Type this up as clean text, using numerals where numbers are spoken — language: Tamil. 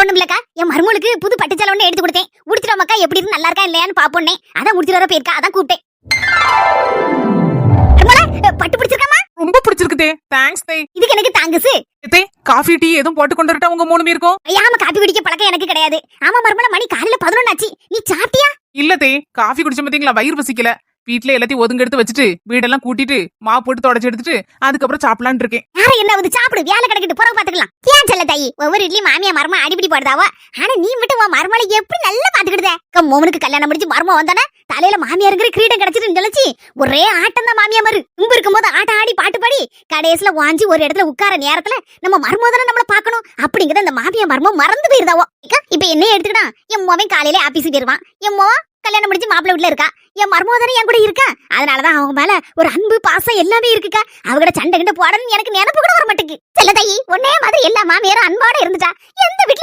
ஒண்ணும் இல்லக்கா, என் மருமகளுக்கு புது பட்டுச்சேலை ஒண்ணு எடுத்து கொடுத்தேன். உடுத்துறோமாக்கா, எப்படி இருக்கு, நல்லா இருக்கா இல்லையான்னு பாப்போன்னே. அதான் உடுத்துட்டு வர போயிருக்கா, அதான் கூப்பிட்டேன். மருமகளே, பட்டு பிடிச்சிருக்காமா? ரொம்ப பிடிச்சிருக்குதே. தேங்க்ஸ் தே. இதுக்கு எனக்கு தாங்குசு. தே, காஃபி டீ எதுவும் போட்டு கொண்டு வரட்டா உங்க 3 பேருக்கும்? ஆமா, காப்பி குடிக்க பழக்கம் எனக்கு கிடையாது. ஆமா மருமகளே, மணி காலையில 11 ஆச்சு. நீ சாப்பிட்டியா? இல்ல தே, காஃபி குடிச்ச பாத்தீங்களா, வயிறு வசிக்கல. வீட்டுல எல்லாத்தையும் ஒதுங்க எடுத்து வச்சுட்டு வீடெல்லாம் கூட்டிட்டு மாவு போட்டு தொடச்சு எடுத்துட்டு அதுக்கப்புறம் சாப்பிடலான்னு இருக்கேன். யார என்ன வந்து சாப்பிடு, வேலை கிடக்கிட்டு பிறகு பாத்துக்கலாம். ஏன் செல்ல தாயி, ஒவ்வொரு இட்லி மாமியா மருமா அடிப்படி போடுதாவா? ஆனா நீ மட்டும் உன் மருமலை எப்படி நல்லா பாத்துக்கிடுதே. மோமனுக்கு கல்யாணம் முடிச்சு மருமா வந்தானே தலையில மாமியாருங்கிற கிரீடம் கிடைச்சிட்டு நினைச்சு ஒரே ஆட்டம் தான் மாமியா மரு. இங்க இருக்கும்போது ஆட்டம் ஆடி பாட்டு பாடி கடைசியில வாஞ்சி ஒரு இடத்துல உட்கார நேரத்துல நம்ம மருமோதனை நம்மள பாக்கணும் அப்படிங்கறத அந்த மாமியா மருமோ மறந்து போயிருதாவோ. இப்ப என்ன எடுத்துக்கிட்டா, என் மோவன் காலையில ஆபீஸுக்கு போயிருவான். என் மோவா கல்யாணம் முடிச்சு மாப்பிள்ளை வீட்டுல இருக்கா. என் மருமோதனை என் கூட இருக்கா. அதனாலதான் அவங்க மேல ஒரு அன்பு பாசம் எல்லாமே இருக்குக்கா. அவங்கட சண்டை கிட்ட போடணும்னு எனக்கு நினைப்பு கூட வர மாட்டேங்குது. செல்ல தாயி, ஒன்னே மாதிரி எல்லா மாமியாரும் அன்போட இருந்துட்டா எந்த வீட்டுல